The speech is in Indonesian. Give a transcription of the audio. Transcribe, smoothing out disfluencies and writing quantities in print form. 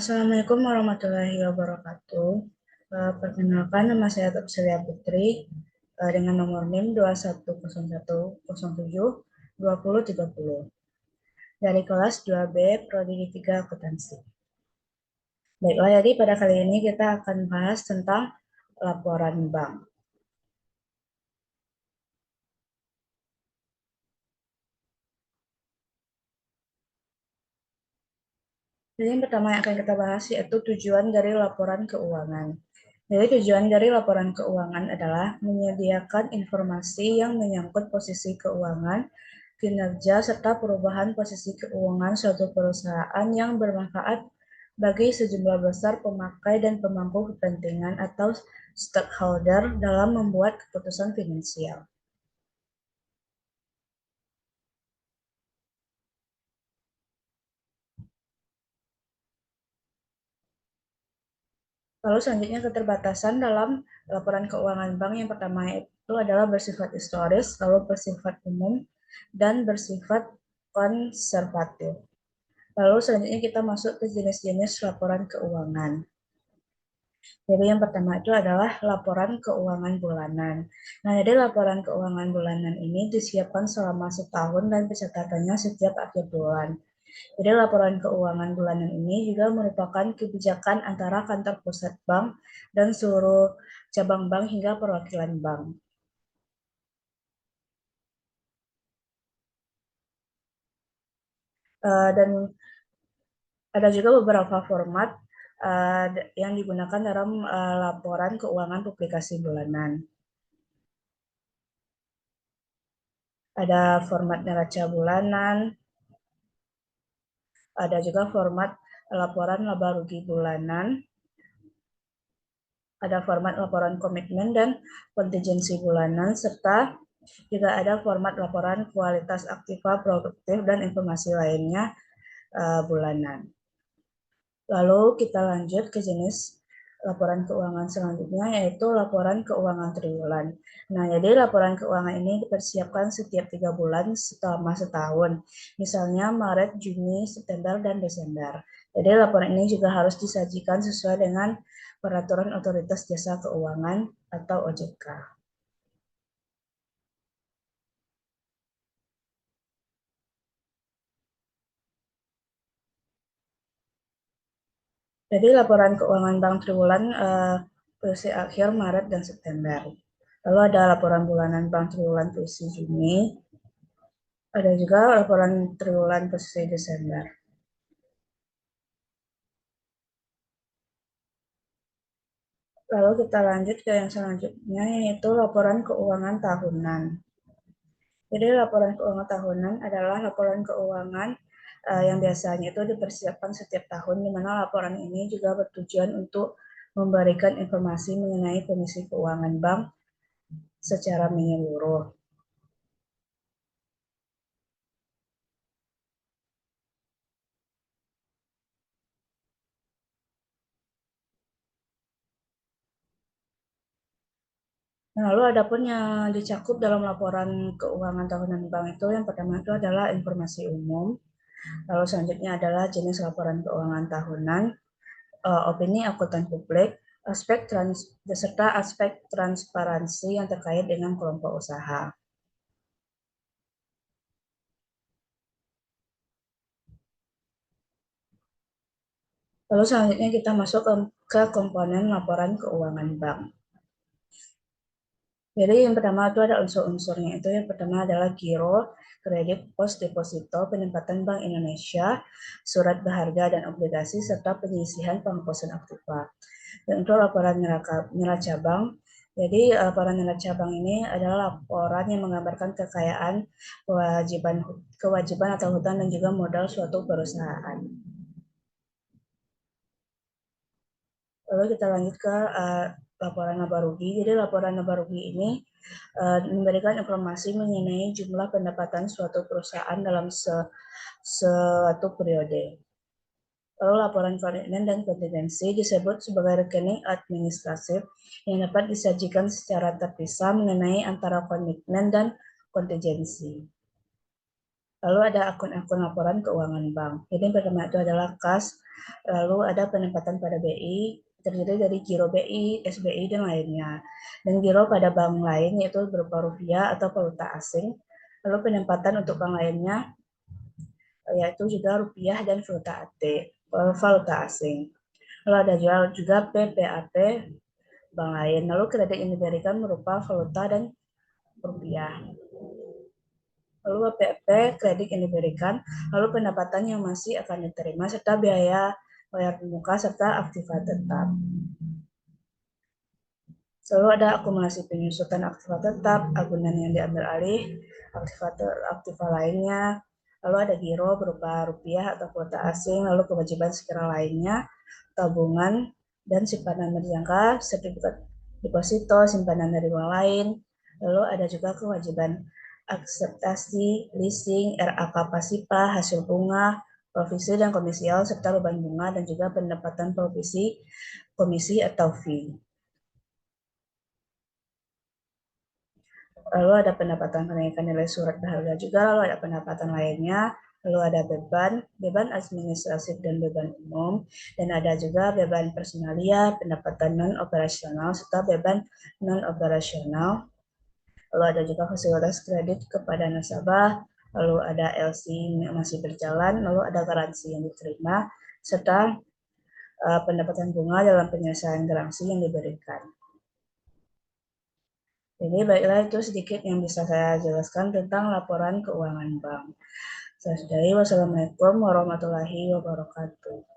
Assalamualaikum warahmatullahi wabarakatuh. Perkenalkan, nama saya Surya Putri dengan nomor NIM 2101072030 dari kelas 2B Prodi 3 Akuntansi. Baiklah, jadi pada kali ini kita akan bahas tentang laporan bank. Jadi yang pertama yang akan kita bahas yaitu tujuan dari laporan keuangan. Jadi tujuan dari laporan keuangan adalah menyediakan informasi yang menyangkut posisi keuangan, kinerja, serta perubahan posisi keuangan suatu perusahaan yang bermanfaat bagi sejumlah besar pemakai dan pemangku kepentingan atau stakeholder dalam membuat keputusan finansial. Lalu selanjutnya keterbatasan dalam laporan keuangan bank yang pertama itu adalah bersifat historis, lalu bersifat umum, dan bersifat konservatif. Lalu selanjutnya kita masuk ke jenis-jenis laporan keuangan. Jadi yang pertama itu adalah laporan keuangan bulanan. Nah, jadi laporan keuangan bulanan ini disiapkan selama setahun dan pencatatannya setiap akhir bulan. Jadi laporan keuangan bulanan ini juga merupakan kebijakan antara kantor pusat bank dan seluruh cabang bank hingga perwakilan bank. Dan ada juga beberapa format yang digunakan dalam laporan keuangan publikasi bulanan. Ada format neraca bulanan, ada juga format laporan laba rugi bulanan, ada format laporan komitmen dan kontingensi bulanan, serta juga ada format laporan kualitas aktiva produktif dan informasi lainnya bulanan. Lalu kita lanjut ke jenis laporan keuangan selanjutnya, yaitu laporan keuangan triwulan. Nah, jadi laporan keuangan ini dipersiapkan setiap 3 bulan selama setahun. Misalnya Maret, Juni, September, dan Desember. Jadi laporan ini juga harus disajikan sesuai dengan peraturan otoritas jasa keuangan atau OJK. Jadi laporan keuangan bank triwulan versi akhir Maret dan September. Lalu ada laporan bulanan bank triwulan versi Juni. Ada juga laporan triwulan versi Desember. Lalu kita lanjut ke yang selanjutnya, yaitu laporan keuangan tahunan. Jadi laporan keuangan tahunan adalah laporan keuangan yang biasanya itu dipersiapkan setiap tahun, di mana laporan ini juga bertujuan untuk memberikan informasi mengenai kondisi keuangan bank secara menyeluruh. Nah, lalu adapun yang dicakup dalam laporan keuangan tahunan bank itu yang pertama itu adalah informasi umum, lalu selanjutnya adalah jenis laporan keuangan tahunan, opini akuntan publik, beserta aspek transparansi yang terkait dengan kelompok usaha. Lalu selanjutnya kita masuk ke komponen laporan keuangan bank. Jadi yang pertama itu ada unsur-unsurnya. Itu yang pertama adalah giro, kredit, pos deposito, penempatan Bank Indonesia, surat berharga dan obligasi, serta penyisihan penghapusan aktiva. Dan untuk laporan neraca bank, jadi laporan neraca bank ini adalah laporan yang menggambarkan kekayaan, kewajiban atau hutang dan juga modal suatu perusahaan. Lalu kita lanjut ke laporan laba rugi. Jadi laporan laba rugi ini memberikan informasi mengenai jumlah pendapatan suatu perusahaan dalam suatu periode. Lalu laporan komitmen dan kontingensi disebut sebagai rekening administratif yang dapat disajikan secara terpisah mengenai antara komitmen dan kontingensi. Lalu ada akun-akun laporan keuangan bank. Jadi pertama itu adalah kas, lalu ada penempatan pada BI, terdiri dari giro BI, SBI, dan lainnya. Dan giro pada bank lain yaitu berupa rupiah atau valuta asing. Lalu penempatan untuk bank lainnya yaitu juga rupiah dan valuta asing. Lalu ada juga PPAP bank lain. Lalu kredit yang diberikan berupa valuta dan rupiah. Lalu PPP kredit yang diberikan, lalu pendapatan yang masih akan diterima, serta biaya bayar pemuka, serta aktiva tetap. Selalu ada akumulasi penyusutan aktiva tetap, agunan yang diambil alih, aktiva lainnya, lalu ada giro berupa rupiah atau valuta asing, lalu kewajiban sekira lainnya, tabungan, dan simpanan berjangka, sertifikat deposito, simpanan dari uang lain, lalu ada juga kewajiban akseptasi, leasing, RAK Pasipa, hasil bunga, provisi dan komisial, serta beban bunga, dan juga pendapatan provisi, komisi atau fee. Lalu ada pendapatan kenaikan nilai surat berharga juga, lalu ada pendapatan lainnya, lalu ada beban administrasi dan beban umum, dan ada juga beban personalia, pendapatan non-operasional, serta beban non-operasional. Lalu ada juga fasilitas kredit kepada nasabah, lalu ada LC yang masih berjalan, lalu ada garansi yang diterima, serta pendapatan bunga dalam penyelesaian garansi yang diberikan. Jadi baiklah itu sedikit yang bisa saya jelaskan tentang laporan keuangan bank. Saya sudahi, wassalamualaikum warahmatullahi wabarakatuh.